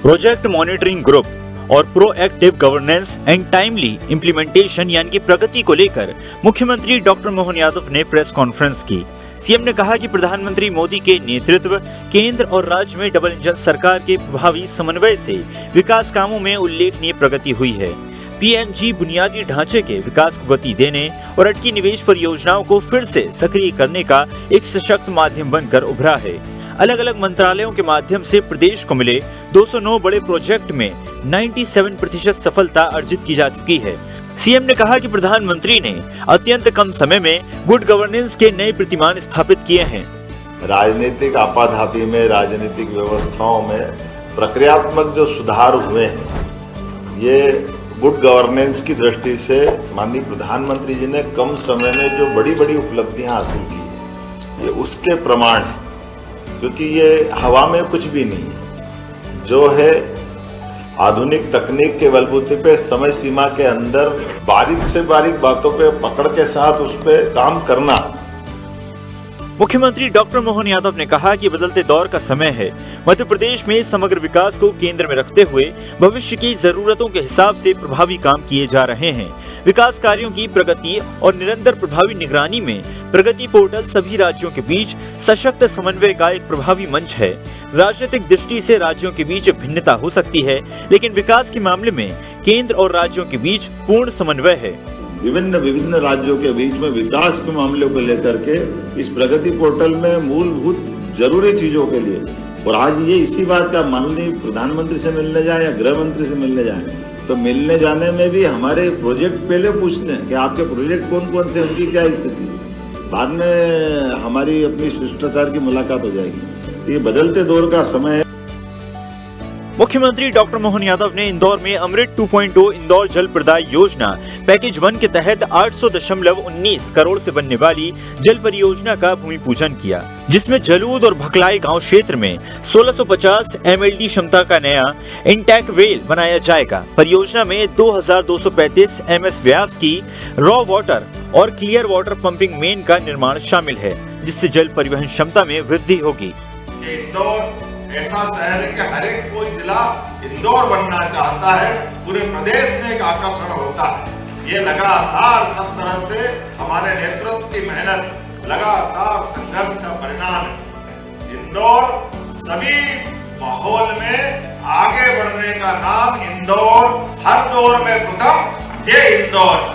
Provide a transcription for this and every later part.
Project monitoring group और proactive governance and timely implementation यानी कि प्रगति को लेकर मुख्यमंत्री डॉक्टर मोहन यादव ने प्रेस कॉन्फ्रेंस की। सीएम ने कहा कि प्रधानमंत्री मोदी के नेतृत्व, केंद्र और राज्य में डबल इंजन सरकार के प्रभावी समन्वय से विकास कामों में उल्लेखनीय प्रगति हुई है। पीएमजी बुनियादी ढांचे के विकास को गति देने और अटकी निवेश परियोजनाओं को फिर से सक्रिय करने का एक सशक्त माध्यम बनकर उभरा है। अलग अलग मंत्रालयों के माध्यम से प्रदेश को मिले 209 बड़े प्रोजेक्ट में 97% सफलता अर्जित की जा चुकी है। सीएम ने कहा कि प्रधानमंत्री ने अत्यंत कम समय में गुड गवर्नेंस के नए प्रतिमान स्थापित किए हैं। राजनीतिक आपाधापी में, राजनीतिक व्यवस्थाओं में प्रक्रियात्मक जो सुधार हुए हैं, ये गुड गवर्नेंस की दृष्टि से माननीय प्रधानमंत्री जी ने कम समय में जो बड़ी बड़ी उपलब्धियां हासिल की है, ये उसके प्रमाण है। क्योंकि ये हवा में कुछ भी नहीं है, जो है आधुनिक तकनीक के बलबूते पे समय सीमा के अंदर बारीक से बारीक बातों पे पकड़ के साथ उस पे काम करना। मुख्यमंत्री डॉक्टर मोहन यादव ने कहा कि बदलते दौर का समय है। मध्य प्रदेश में समग्र विकास को केंद्र में रखते हुए भविष्य की जरूरतों के हिसाब से प्रभावी काम किए जा रहे हैं। विकास कार्यों की प्रगति और निरंतर प्रभावी निगरानी में प्रगति पोर्टल सभी राज्यों के बीच सशक्त समन्वय का एक प्रभावी मंच है। राजनीतिक दृष्टि से राज्यों के बीच भिन्नता हो सकती है, लेकिन विकास के मामले में केंद्र और राज्यों के बीच पूर्ण समन्वय है। विभिन्न राज्यों के बीच में विकास के मामलों को लेकर के इस प्रगति पोर्टल में मूलभूत जरूरी चीजों के लिए, और आज ये इसी बात का माननीय प्रधानमंत्री से मिलने जाए या गृह मंत्री से मिलने जाए, तो मिलने जाने में भी हमारे प्रोजेक्ट पहले पूछते हैं कि आपके प्रोजेक्ट कौन कौन से, उनकी क्या स्थिति, बाद में हमारी अपनी शिष्टाचार की मुलाकात हो जाएगी। ये बदलते दौर का समय है। मुख्यमंत्री डॉक्टर मोहन यादव ने इंदौर में अमृत 2.0 इंदौर जल प्रदाय योजना पैकेज 1 के तहत 800.19 करोड़ से बनने वाली जल परियोजना का भूमि पूजन किया, जिसमें जलूद और भकलाई गांव क्षेत्र में 1650 MLD क्षमता का नया इंटैक वेल बनाया जाएगा। परियोजना में 2235 MS व्यास की रॉ वाटर और क्लियर वाटर पंपिंग मेन का निर्माण शामिल है, जिससे जल परिवहन क्षमता में वृद्धि होगी। ऐसा शहर है कि हर एक कोई जिला इंदौर बनना चाहता है, पूरे प्रदेश में एक आकर्षण होता है। ये लगातार सब तरह से हमारे नेतृत्व की मेहनत, लगातार संघर्ष का परिणाम है। इंदौर सभी माहौल में आगे बढ़ने का नाम इंदौर, हर दौर में प्रथम ये इंदौर।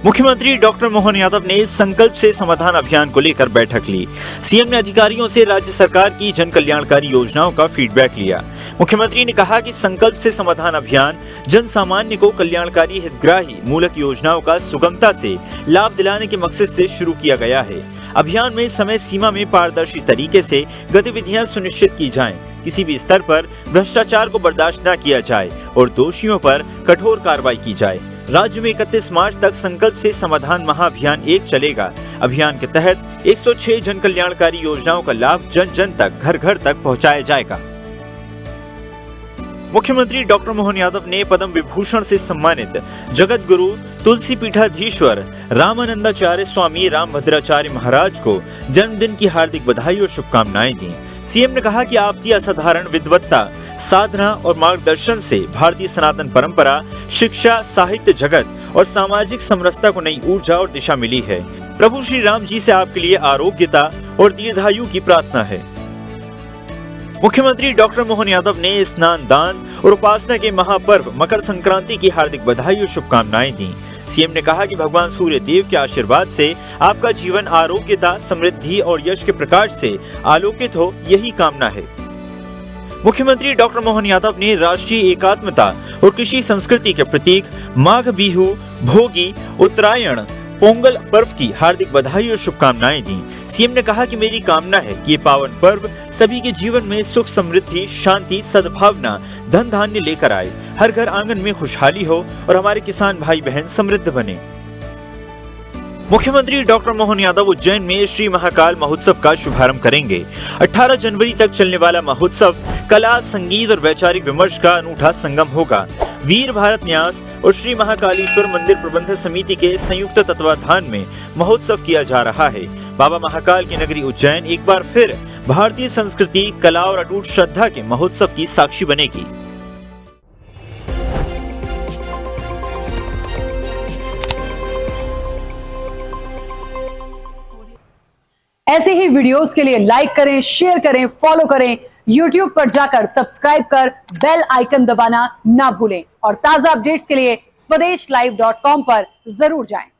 मुख्यमंत्री डॉक्टर मोहन यादव ने संकल्प से समाधान अभियान को लेकर बैठक ली। सीएम ने अधिकारियों से राज्य सरकार की जन कल्याणकारी योजनाओं का फीडबैक लिया। मुख्यमंत्री ने कहा कि संकल्प से समाधान अभियान जन सामान्य को कल्याणकारी हितग्राही मूलक योजनाओं का सुगमता से लाभ दिलाने के मकसद से शुरू किया गया है। अभियान में समय सीमा में पारदर्शी तरीके से गतिविधियां सुनिश्चित की जाएं, किसी भी स्तर पर भ्रष्टाचार को बर्दाश्त न किया जाए और दोषियों पर कठोर कार्रवाई की जाए। राज्य में 31 मार्च तक संकल्प से समाधान महाअभियान 1 चलेगा। अभियान के तहत 106 जन कल्याणकारी योजनाओं का लाभ जन जन तक, घर घर तक पहुंचाया जाएगा। मुख्यमंत्री डॉक्टर मोहन यादव ने पद्म विभूषण से सम्मानित जगत गुरु तुलसी पीठाधीश्वर रामानंदाचार्य स्वामी रामभद्राचार्य महाराज को जन्मदिन की हार्दिक बधाई और शुभकामनाएं दी। सीएम ने कहा कि आपकी असाधारण विद्वत्ता, साधना और मार्गदर्शन से भारतीय सनातन परंपरा, शिक्षा, साहित्य जगत और सामाजिक समरसता को नई ऊर्जा और दिशा मिली है। प्रभु श्री राम जी से आपके लिए आरोग्यता और दीर्घायु की प्रार्थना है। मुख्यमंत्री डॉक्टर मोहन यादव ने स्नान दान और उपासना के महापर्व मकर संक्रांति की हार्दिक बधाई और शुभकामनाएं दी। सीएम ने कहा कि भगवान सूर्य देव के आशीर्वाद से आपका जीवन आरोग्यता, समृद्धि और यश के प्रकाश से आलोकित हो, यही कामना है। मुख्यमंत्री डॉक्टर मोहन यादव ने राष्ट्रीय एकात्मता और कृषि संस्कृति के प्रतीक माघ बिहू, भोगी, उत्तरायण, पोंगल पर्व की हार्दिक बधाई और शुभकामनाएं दी। सीएम ने कहा कि मेरी कामना है कि ये पावन पर्व सभी के जीवन में सुख, समृद्धि, शांति, सद्भावना, धन धान्य लेकर आए, हर घर आंगन में खुशहाली हो और हमारे किसान भाई बहन समृद्ध बने। मुख्यमंत्री डॉक्टर मोहन यादव उज्जैन में श्री महाकाल महोत्सव का शुभारंभ करेंगे। 18 जनवरी तक चलने वाला महोत्सव कला, संगीत और वैचारिक विमर्श का अनूठा संगम होगा। वीर भारत न्यास और श्री महाकालेश्वर मंदिर प्रबंधक समिति के संयुक्त तत्वाधान में महोत्सव किया जा रहा है। बाबा महाकाल की नगरी उज्जैन एक बार फिर भारतीय संस्कृति, कला और अटूट श्रद्धा के महोत्सव की साक्षी बनेगी। ऐसे ही वीडियोस के लिए लाइक करें, शेयर करें, फॉलो करें। YouTube पर जाकर सब्सक्राइब कर बेल आइकन दबाना ना भूलें और ताजा अपडेट्स के लिए swedeshlive.com पर जरूर जाएं।